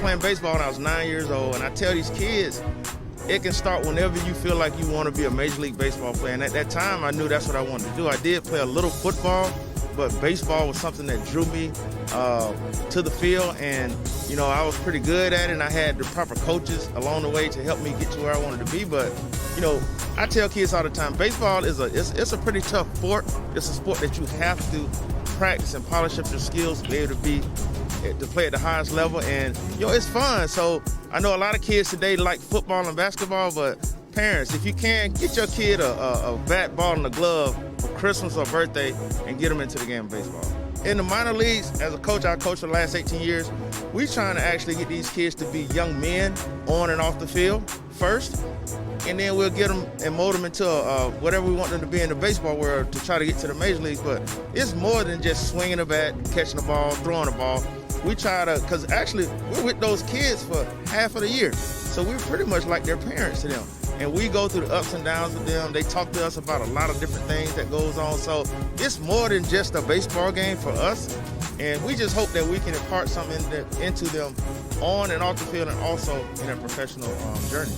playing baseball when I was 9 years old, and I tell these kids, it can start whenever you feel like you want to be a Major League Baseball player. And at that time, I knew that's what I wanted to do. I did play a little football, but baseball was something that drew me to the field. And, you know, I was pretty good at it, and I had the proper coaches along the way to help me get to where I wanted to be. But, you know, I tell kids all the time, baseball is it's a pretty tough sport. It's a sport that you have to practice and polish up your skills to be able to play at the highest level. And, you know, it's fun. So I know a lot of kids today like football and basketball, but parents, if you can, get your kid a bat, ball, and a glove for Christmas or birthday and get them into the game of baseball. In the minor leagues, as a coach, I coached for the last 18 years, we're trying to actually get these kids to be young men on and off the field first, and then we'll get them and mold them into whatever we want them to be in the baseball world to try to get to the major leagues. But it's more than just swinging a bat, catching the ball, throwing the ball. We try to, because actually we're with those kids for half of the year, so we're pretty much like their parents to them. And we go through the ups and downs with them. They talk to us about a lot of different things that goes on. So it's more than just a baseball game for us. And we just hope that we can impart something into them on and off the field and also in their professional journey.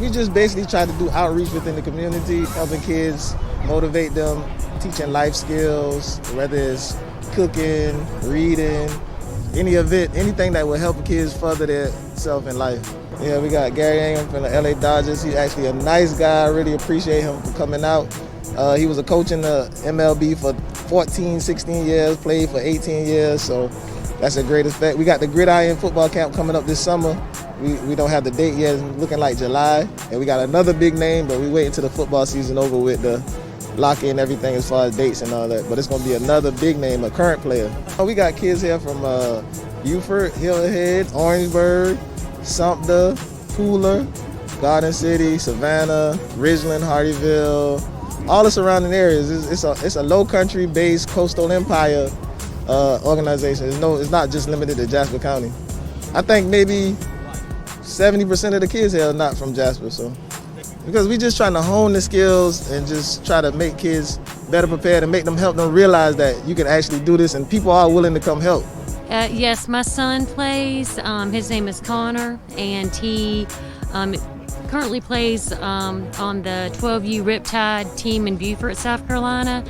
We just basically try to do outreach within the community, helping kids, motivate them, teaching life skills, whether it's cooking, reading, any of it, anything that will help kids further themselves in life. Yeah, we got Garey Ingram from the LA Dodgers. He's actually a nice guy. I really appreciate him for coming out. He was a coach in the MLB for 14, 16 years, played for 18 years, so that's a great effect. We got the Gridiron football camp coming up this summer. We don't have the date yet. It's looking like July. And we got another big name, but we wait until the football season over with the lock in everything as far as dates and all that. But it's going to be another big name, a current player. We got kids here from Beaufort, Hillhead, Orangeburg, Sumter, Pooler, Garden City, Savannah, Ridgeland, Hardeeville, all the surrounding areas. It's a low country based coastal empire organization. It's not just limited to Jasper County. I think maybe 70% of the kids here are not from Jasper, so. Because we just trying to hone the skills and just try to make kids better prepared and help them realize that you can actually do this and people are willing to come help. Yes, my son plays. His name is Connor, and he currently plays on the 12U Riptide team in Beaufort, South Carolina,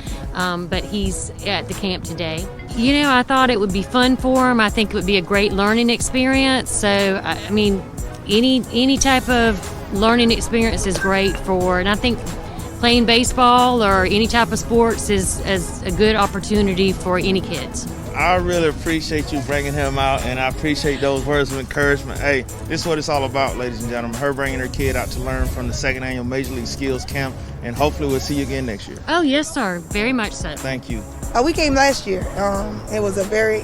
but he's at the camp today. You know, I thought it would be fun for him. I think it would be a great learning experience. So, I mean, any type of learning experience is great and I think playing baseball or any type of sports is a good opportunity for any kids. I really appreciate you bringing him out, and I appreciate those words of encouragement. Hey, this is what it's all about, ladies and gentlemen. Her bringing her kid out to learn from the second annual Major League Skills Camp, and hopefully we'll see you again next year. Oh, yes, sir. Very much so. Thank you. We came last year. It was a very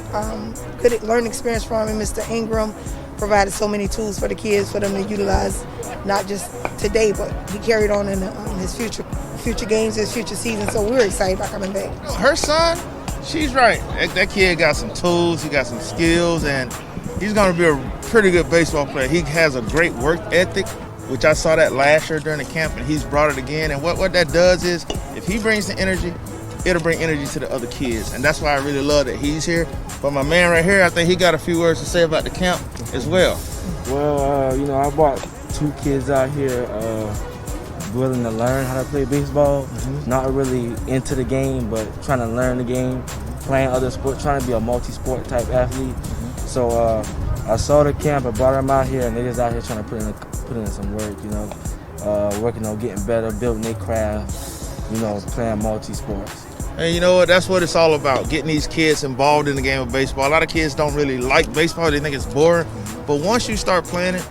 good learning experience for him. Mr. Ingram provided so many tools for the kids for them to utilize, not just today, but he carried on in his future games, his future season. So we're excited about coming back. Her son, she's right. That kid got some tools, he got some skills, and he's going to be a pretty good baseball player. He has a great work ethic, which I saw that last year during the camp, and he's brought it again. And what that does is, if he brings the energy, it'll bring energy to the other kids. And that's why I really love that he's here. But my man right here, I think he got a few words to say about the camp as well. Well, you know, I brought 2 kids out here willing to learn how to play baseball, not really into the game, but trying to learn the game, playing other sports, trying to be a multi-sport type athlete. So I saw the camp, I brought them out here, and they just out here trying to put in some work, you know, working on getting better, building their craft, you know, playing multi-sports. And you know what, that's what it's all about, getting these kids involved in the game of baseball. A lot of kids don't really like baseball, they think it's boring, but once you start playing it,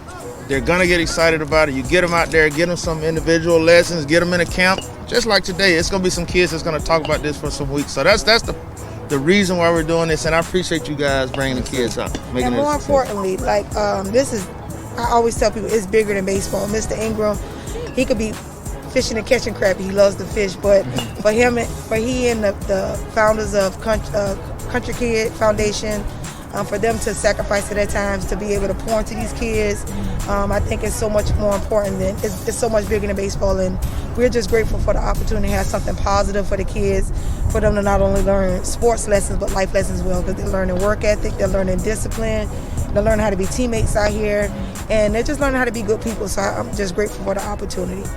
they're gonna get excited about it. You get them out there, get them some individual lessons, get them in a camp. Just like today, it's gonna be some kids that's gonna talk about this for some weeks. So that's the reason why we're doing this, and I appreciate you guys bringing the kids out. And more importantly, like this is, I always tell people, it's bigger than baseball. Mr. Ingram, he could be fishing and catching crap. He loves to fish, but for he and the founders of Country Kid Foundation, for them to sacrifice their times to be able to pour into these kids, I think it's so much more important than, it's so much bigger than baseball, and we're just grateful for the opportunity to have something positive for the kids, for them to not only learn sports lessons but life lessons as well, because they're learning work ethic, they're learning discipline, They're learning how to be teammates out here, and they're just learning how to be good people. So I'm just grateful for the opportunity.